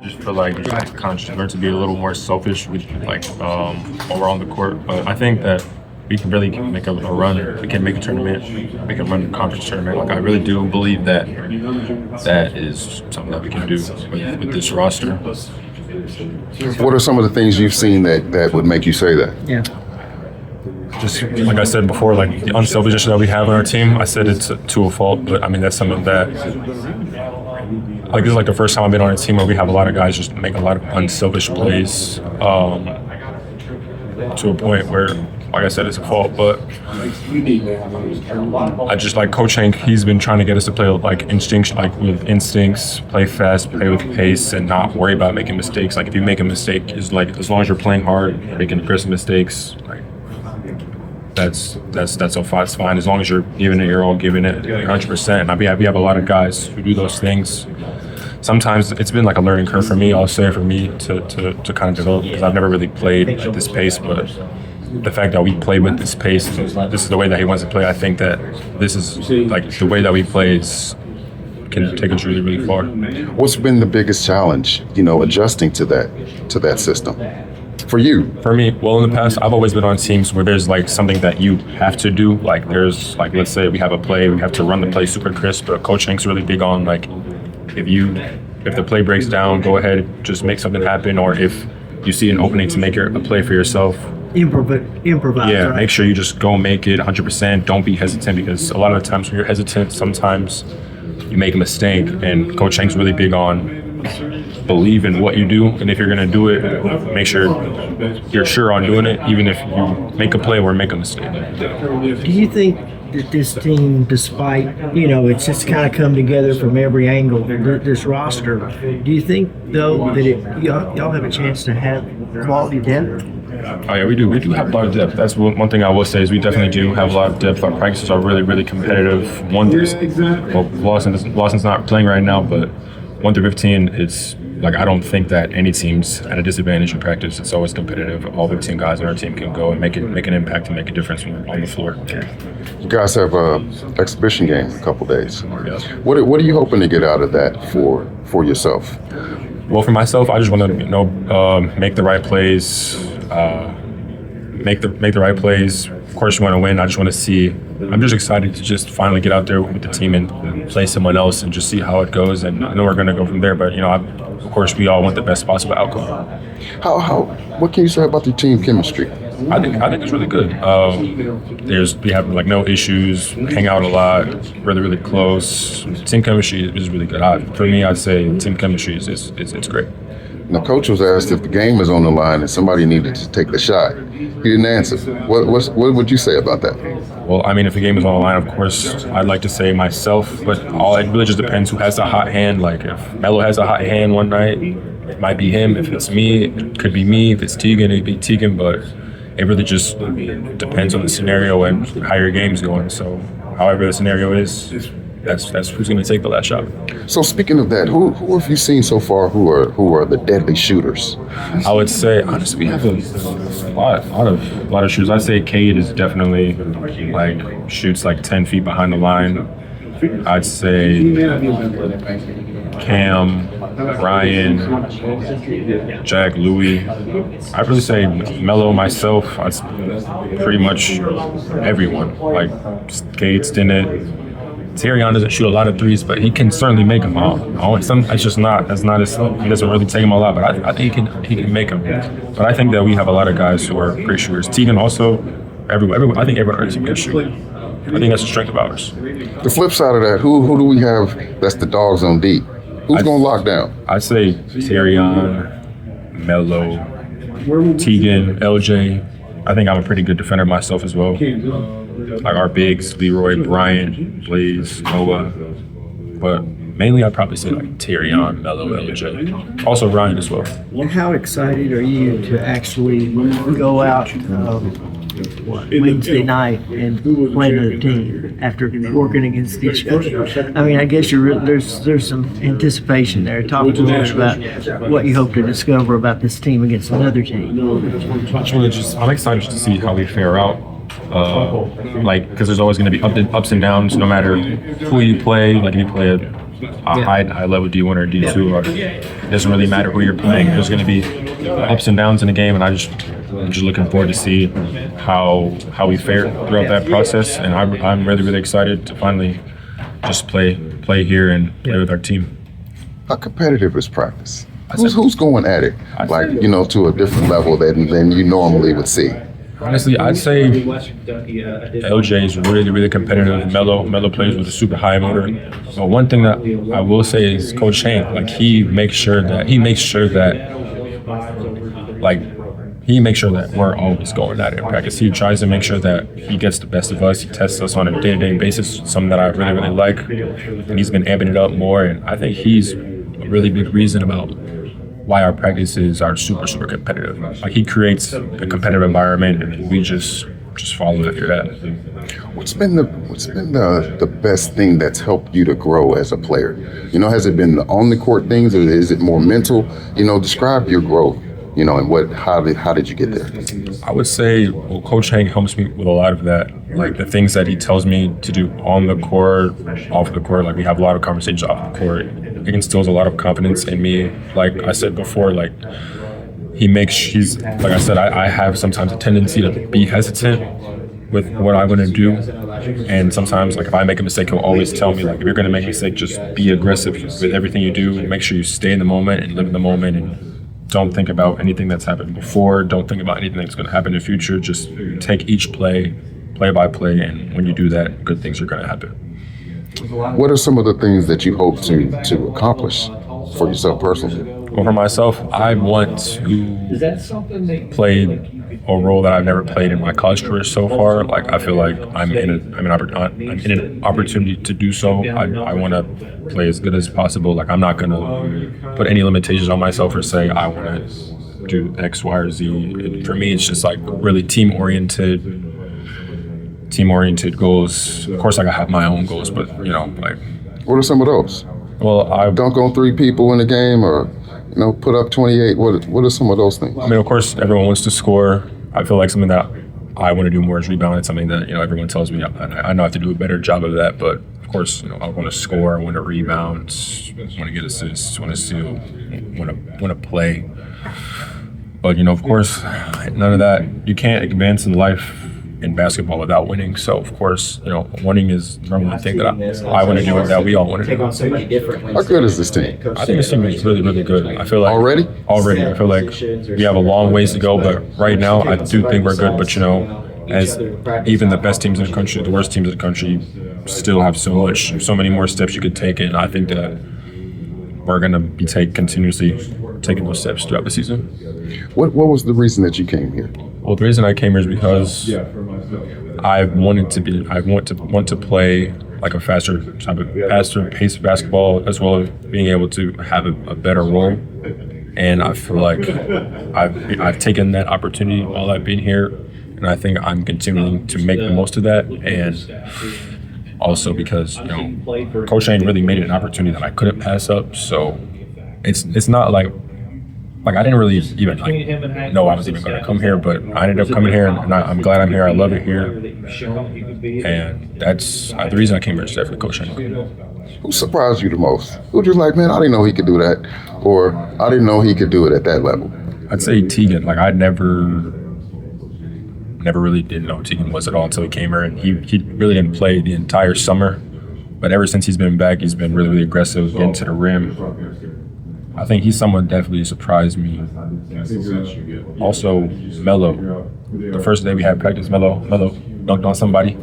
Just feel like you just kind of just learn to be a little more selfish with when we're on the court. But I think that we can really make a run. We can make a tournament, make a run the conference tournament. Like I really do believe that that is something that we can do with this roster. What are some of the things you've seen that would make you say that? Yeah. Just like I said before, like the unselfishness that we have on our team. I said it's to a fault, but I mean that's something that like this is like the first time I've been on a team where we have a lot of guys just make a lot of unselfish plays to a point where, like I said, it's a fault. But I just like Coach Hank. He's been trying to get us to play like with instincts, play fast, play with pace, and not worry about making mistakes. Like if you make a mistake, is like as long as you're playing hard, making aggressive mistakes, like that's so far. It's fine as long as you're giving it your all, giving it 100%. And we have a lot of guys who do those things. Sometimes it's been like a learning curve for me. I'll say for me to kind of develop because I've never really played at this pace, but the fact that we play with this pace, this is the way that he wants to play. I think that this is like the way that we play can take us really, really far. What's been the biggest challenge, adjusting to that system for you? For me, well, in the past, I've always been on teams where there's like something that you have to do. Like there's like, let's say we have a play, we have to run the play super crisp, but Coach Hank's really big on like, if the play breaks down, go ahead, just make something happen. Or if you see an opening to make a play for yourself, improvise. Yeah, right? make sure you just go make it 100%. Don't be hesitant because a lot of the times when you're hesitant, sometimes you make a mistake. And Coach Hank's really big on believe in what you do. And if you're going to do it, make sure you're sure on doing it, even if you make a play or make a mistake. Do you think that this team, despite, it's just kind of come together from every angle, this roster, do you think, though, that y'all have a chance to have quality depth? Oh yeah, we do. We do have a lot of depth. That's one thing I will say is we definitely do have a lot of depth. Our practices are really, really competitive. 1 through well, Lawson's not playing right now, but 1 through 15, it's like I don't think that any team's at a disadvantage in practice. It's always competitive. All 15 guys on our team can go and make an impact and make a difference on the floor. You guys have an exhibition game in a couple days. Yes. What are you hoping to get out of that for yourself? Well, for myself, I just want to make the right plays. Make the right plays. Of course, you want to win. I just want to see. I'm just excited to just finally get out there with the team and play someone else and just see how it goes. And I know we're going to go from there. But of course, we all want the best possible outcome. What can you say about the team chemistry? I think it's really good. We have like no issues. Hang out a lot. Really, really close. Team chemistry is really good. For me, I'd say team chemistry is great. Now, Coach was asked if the game is on the line and somebody needed to take the shot. He didn't answer. What would you say about that? Well, I mean, if the game is on the line, of course, I'd like to say myself, but it really just depends who has a hot hand. Like, if Melo has a hot hand one night, it might be him. If it's me, it could be me. If it's Tegan, it'd be Tegan, but it really just depends on the scenario and how your game's going. So, however the scenario is, that's who's going to take the last shot. So speaking of that, who have you seen so far who are the deadly shooters? I would say honestly we have a lot of shooters. I'd say Cade is definitely like shoots like 10 feet behind the line. I'd say Cam, Ryan, Jack, Louis. I'd really say Melo, myself. It's pretty much everyone. Like Cade, Stinnett. Tyrion doesn't shoot a lot of threes, but he can certainly make them all. It's just not. He doesn't really take them all out, but I think he can make them. But I think that we have a lot of guys who are great shooters. Tegan also. Everyone. I think everyone on our team can shoot. I think that's a strength of ours. The flip side of that, who do we have that's the dogs on D? Who's going to lock down? I'd say Tyrion, Melo, Tegan, LJ. I think I'm a pretty good defender myself as well. Like our bigs, Leroy, Brian, Blaze, Noah. But mainly I'd probably say like Tyrion, Melo, LJ. Also Ryan as well. How excited are you to actually go out Wednesday night and play another team after working against each other? I mean, I guess there's some anticipation there. Talk a little bit about what you hope to discover about this team against another team. I'm excited to see how we fare out. Because there's always going to be ups and downs no matter who you play. Like if you play a a high level D1 or D2. Or it doesn't really matter who you're playing. There's going to be ups and downs in the game, and I'm just looking forward to see how we fare throughout that process. And I'm really excited to finally just play here and play with our team. How competitive is practice? Who's going at it, like, you know, to a different level than you normally would see? Honestly, I'd say LJ is really competitive. Melo plays with a super high motor. But one thing that I will say is Coach Hank, like he makes sure that we're always going at it in practice. He tries to make sure that he gets the best of us. He tests us on a day-to-day basis, something that I really like. And he's been amping it up more. And I think he's a really big reason about why our practices are super competitive. Like he creates a competitive environment, and we just follow after that. What's been the best thing that's helped you to grow as a player? You know, has it been the on the court things, or is it more mental? You know, describe your growth. You know, and how did you get there? I would say, well, Coach Hank helps me with a lot of that. Like the things that he tells me to do on the court, off the court. Like we have a lot of conversations off the court. He instills a lot of confidence in me. Like I said before, like like I said, I have sometimes a tendency to be hesitant with what I want to do. And sometimes, like if I make a mistake, he'll always tell me, like, if you're going to make a mistake, just be aggressive with everything you do. Make sure you stay in the moment and live in the moment, and don't think about anything that's happened before. Don't think about anything that's going to happen in the future. Just take each play by play, and when you do that, good things are going to happen. What are some of the things that you hope to accomplish for yourself personally? Well, for myself, I want to play a role that I've never played in my college career so far. Like I feel like I'm in an opportunity to do so. I want to play as good as possible. Like I'm not gonna put any limitations on myself or say I want to do X, Y, or Z. For me, it's just like really team oriented goals. Of course, like I have my own goals, but you know, like. What are some of those? Well, I dunk on 3 people in a game, or you know, put up 28. What are some of those things? I mean, of course, everyone wants to score. I feel like something that I want to do more is rebound. It's something that, you know, everyone tells me I know I have to do a better job of that. But of course, you know, I want to score, I want to rebound, want to get assists, want to steal, want to play. But you know, of course, none of that. You can't advance in life in basketball without winning. So of course, you know, winning is the number one thing that I want to do and that we all want to do. How good is this team? I think this team is really good. I feel like already. I feel like we have a long ways to go, but right now I do think we're good. But you know, as even the best teams in the country, the worst teams in the country, still have so many more steps you could take, and I think that we're going to be continuously taking those steps throughout the season. What was the reason that you came here? Well, the reason I came here is because I want to play like a faster pace of basketball, as well as being able to have a better role. And I feel like I've taken that opportunity while I've been here, and I think I'm continuing to make the most of that. And also because, you know, Coach Shane really made it an opportunity that I couldn't pass up. So it's not like I didn't really even know I was even going to come here, but I ended up coming here, and I'm glad I'm here. I love it here, and that's the reason I came here, is definitely Coach Shane. Who surprised you the most? Who just like, man, I didn't know he could do that, or I didn't know he could do it at that level? I'd say Tegan. Like I never really didn't know who Tegan was at all until he came here, and he really didn't play the entire summer, but ever since he's been back, he's been really aggressive, getting to the rim. I think he's someone definitely surprised me. Also, Melo. The first day we had practice, Melo dunked on somebody.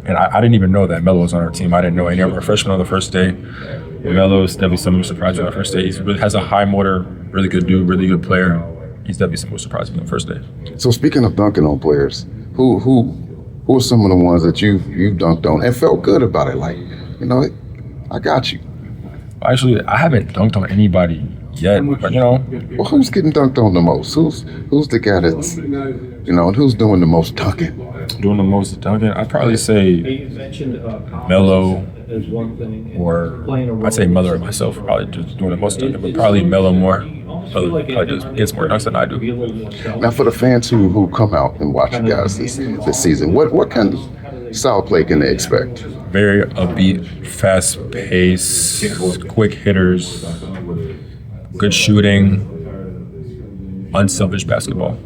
And I didn't even know that Melo was on our team. I didn't know any of our freshmen on the first day. Melo is definitely someone who surprised me on the first day. He really has a high motor, really good dude, really good player. He's definitely someone who surprised me on the first day. So speaking of dunking on players, who are some of the ones that you dunked on and felt good about it? Like, you know, I got you. Actually, I haven't dunked on anybody yet, but you know. Well, who's getting dunked on the most? Who's the guy that's, you know, and who's doing the most dunking? Doing the most dunking? I'd probably say Melo, or I'd say Melo or myself, probably just doing the most dunking, but probably Melo more. Melo probably just gets more dunks than I do. Now, for the fans who come out and watch you guys this season, what kind of style of play can they expect? Very upbeat, fast pace, quick hitters, good shooting, unselfish basketball.